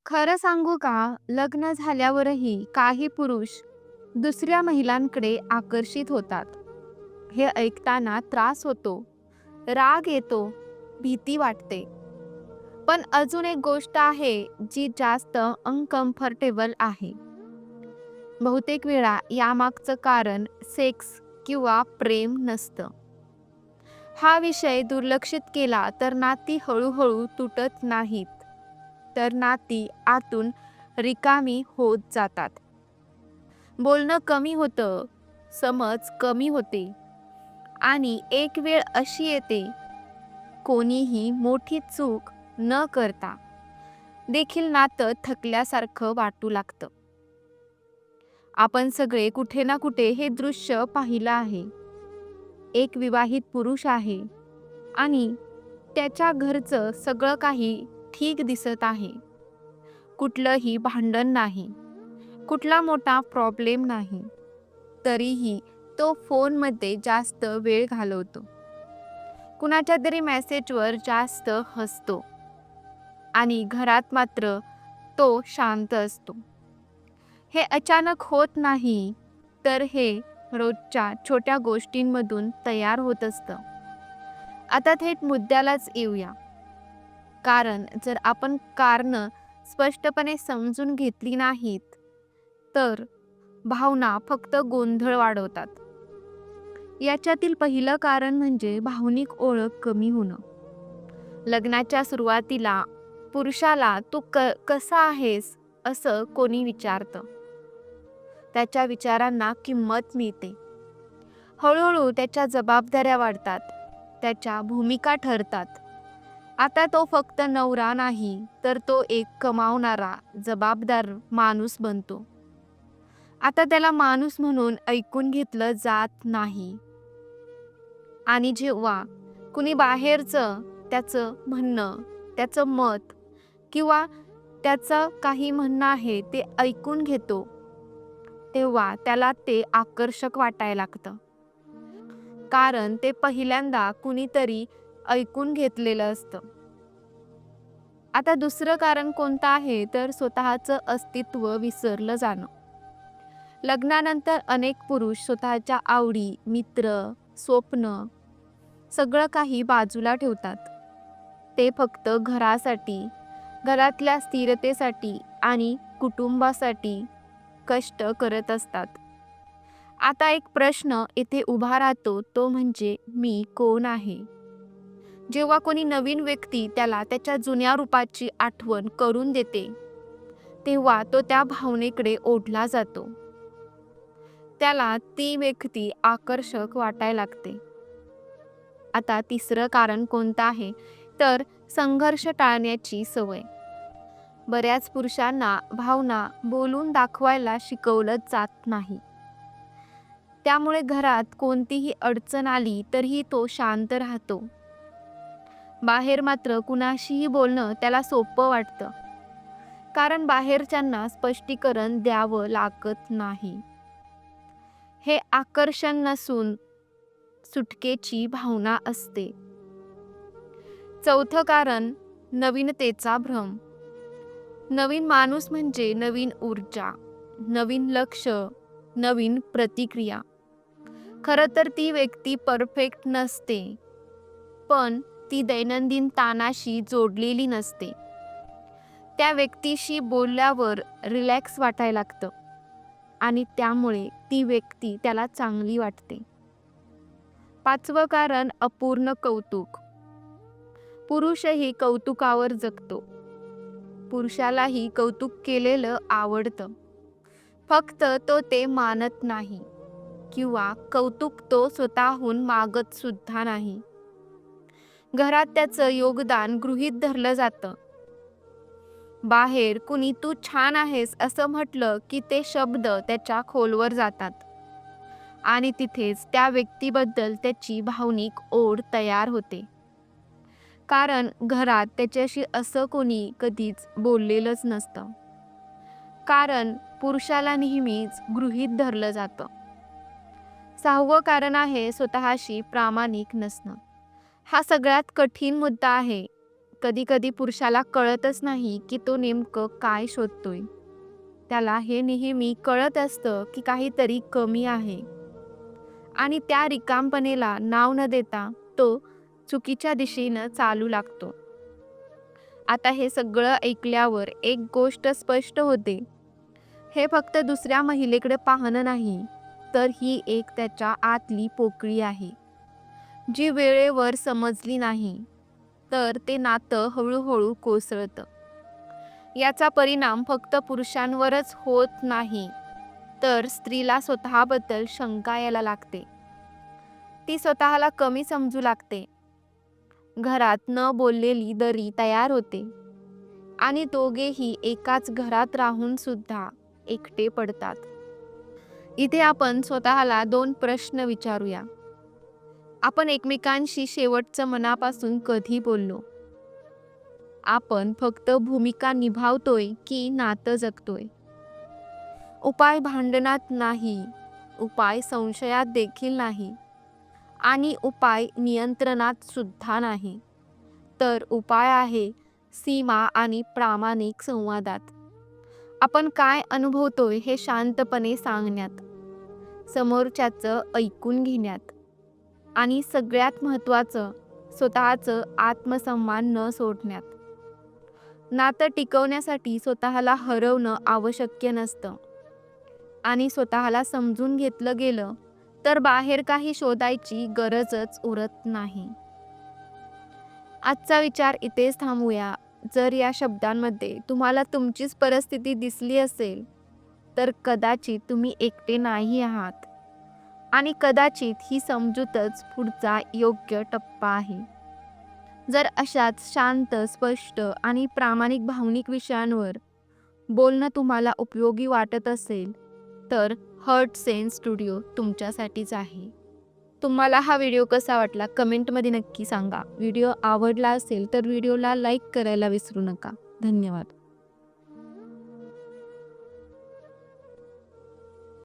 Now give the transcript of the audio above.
खरं सांगू का, लग्न झाल्यावरही काही पुरुष दुसऱ्या महिलांकडे आकर्षित होतात. हे ऐकताना त्रास होतो, राग येतो, भीती वाटते. पण अजून एक गोष्ट आहे जी जास्त अनकम्फर्टेबल आहे. बहुतेक वेळा यामागचं कारण सेक्स किंवा प्रेम नसतं. हा विषय दुर्लक्षित केला तर नाती हळूहळू तुटत नाहीत, तर नाती आतून रिकामी होत जातात. बोलणं कमी होतं, समज कमी होते आणि एक वेळ अशी येते, कोणीही मोठी चूक न करता देखील नातं थकल्यासारखं वाटू लागतं. आपण सगळे कुठे ना कुठे हे दृश्य पाहिलं आहे. एक विवाहित पुरुष आहे आणि त्याच्या घरचं सगळं काही ठीक दिसत आहे. कुठलंही भांडण नाही, कुठला मोठा प्रॉब्लेम नाही. तरीही तो फोनमध्ये जास्त वेळ घालवतो. कुणाच्या तरी मेसेजवर जास्त हसतो आणि घरात मात्र तो शांत असतो. हे अचानक होत नाही, तर हे रोजच्या छोट्या गोष्टींमधून तयार होत असतं. आता थेट मुद्द्यालाच येऊया. कारण जर आपण कारणं स्पष्टपणे समजून घेतली नाहीत, तर भावना फक्त गोंधळ वाढवतात. याच्यातील पहिलं कारण म्हणजे भावनिक ओळख कमी होणं. लग्नाच्या सुरुवातीला पुरुषाला "तू कसा आहेस?" असं कोणी विचारतं. त्याच्या विचारांना किंमत मिळते. हळूहळू त्याच्या जबाबदाऱ्या वाढतात, त्याच्या भूमिका ठरतात. आता तो फक्त नवरा नाही, तर तो एक कमावणारा, जबाबदार माणूस बनतो. आता त्याला माणूस म्हणून ऐकून घेतलं जात नाही. आणि जेव्हा कुणी बाहेरचं त्याचं म्हणणं, त्याचं मत किंवा त्याचं काही म्हणणं आहे ते ऐकून घेतो, तेव्हा त्याला ते आकर्षक वाटायला लागतं. कारण ते पहिल्यांदा कुणीतरी ऐकून घेतलेलं असतं. आता दुसरं कारण कोणतं आहे, तर स्वतःचं अस्तित्व विसरलं जाणं. लग्नानंतर अनेक पुरुष स्वतःच्या आवडी, मित्र, स्वप्न सगळं काही बाजूला ठेवतात. ते फक्त घरासाठी, घरातल्या स्थिरतेसाठी आणि कुटुंबासाठी कष्ट करत असतात. आता एक प्रश्न इथे उभा राहतो, तो म्हणजे मी कोण आहे? जेव्हा कोणी नवीन व्यक्ती त्याला त्याच्या जुन्या रूपाची आठवण करून देते, तेव्हा तो त्या भावनेकडे ओढला जातो. त्याला ती व्यक्ती आकर्षक वाटायला लागते. आता तिसरं कारण कोणतं आहे, तर संघर्ष टाळण्याची सवय. बऱ्याच पुरुषांना भावना बोलून दाखवायला शिकवलं जात नाही. त्यामुळे घरात कोणतीही अडचण आली तरीही तो शांत राहतो. बाहेर मात्र कुणाशीही बोलणं त्याला सोपं वाटतं. कारण बाहेरच्यांना स्पष्टीकरण द्यावं लागत नाही. हे आकर्षण नसून सुटकेची भावना असते. चौथं कारण नवीनतेचा भ्रम. नवीन माणूस म्हणजे नवीन ऊर्जा, नवीन लक्ष, नवीन प्रतिक्रिया. खरं तर ती व्यक्ती परफेक्ट नसते, पण ती दैनंदिन ताणाशी जोडलेली नसते. त्या व्यक्तीशी बोलल्यावर रिलॅक्स वाटायला लागतं आणि त्यामुळे ती व्यक्ती त्याला चांगली वाटते. पाचवं कारण अपूर्ण कौतुक. पुरुषही कौतुकावर जगतो. पुरुषालाही कौतुक केलेलं आवडतं. फक्त तो ते मानत नाही किंवा कौतुक तो स्वतःहून मागत सुद्धा नाही. घरात त्याचं योगदान गृहीत धरलं जातं. बाहेर कुणी "तू छान आहेस" असं म्हटलं की ते शब्द त्याच्या खोलवर जातात आणि तिथेच त्या व्यक्तीबद्दल त्याची भावनिक ओढ तयार होते. कारण घरात त्याच्याशी असं कोणी कधीच बोललेलंच नसतं. कारण पुरुषाला नेहमीच गृहीत धरलं जातं. सहावं कारण आहे स्वतःशी प्रामाणिक नसणं. हा सगळ्यात कठीण मुद्दा आहे. कधी-कधी पुरुषाला कळतच नाही की तो नेमकं काय शोधतोय. त्याला हे नेहमी कळत असतं की काहीतरी कमी आहे आणि त्या रिकामपणेला नाव न देता तो चुकीच्या दिशेनं चालू लागतो. आता हे सगळं ऐकल्यावर एक गोष्ट स्पष्ट होते. हे फक्त दुसऱ्या महिलेकडे पाहणं नाही, तर ही एक त्याच्या आतली पोकळी आहे, जी वेळेवर समजली नाही, तर ते नातं हळूहळू कोसळतं. याचा परिणाम फक्त पुरुषांवरच होत नाही, तर स्त्रीला स्वतःबद्दल शंका यायला लागते. ती स्वतःला कमी समजू लागते. घरात न बोललेली दरी तयार होते आणि दोघेही एकाच घरात राहून सुद्धा एकटे पडतात. इथे आपण स्वतःला 2 प्रश्न विचारूया. आपण एकमेकांशी शेवटचं मनापासून कधी बोललो? आपण फक्त भूमिका निभावतोय की नातं जगतोय? उपाय भांडणात नाही, उपाय संशयात देखील नाही आणि उपाय नियंत्रणात सुद्धा नाही. तर उपाय आहे सीमा आणि प्रामाणिक संवादात. आपण काय अनुभवतोय हे शांतपणे सांगण्यात, समोरच्याचं ऐकून घेण्यात आणि सगळ्यात महत्त्वाचं स्वतःचं आत्मसन्मान न सोडण्यात. नातं टिकवण्यासाठी स्वतःला हरवणं आवश्यक नसतं आणि स्वतःला समजून घेतलं गेलं तर बाहेर काही शोधायची गरजच उरत नाही. आजचा विचार इथेच थांबवूया. जर या शब्दांमध्ये तुम्हाला तुमचीच परिस्थिती दिसली असेल, तर कदाचित तुम्ही एकटे नाही आहात आणि कदाचित ही समजूतच पुढचा योग्य टप्पा आहे. जर अशाच शांत, स्पष्ट आणि प्रामाणिक भावनिक विषयांवर बोलणं तुम्हाला उपयोगी वाटत असेल, तर हर्ट सेन्स स्टुडिओ तुमच्यासाठीच आहे. तुम्हाला हा व्हिडिओ कसा वाटला कमेंटमध्ये नक्की सांगा. व्हिडिओ आवडला असेल तर व्हिडिओला लाईक करायला विसरू नका. धन्यवाद.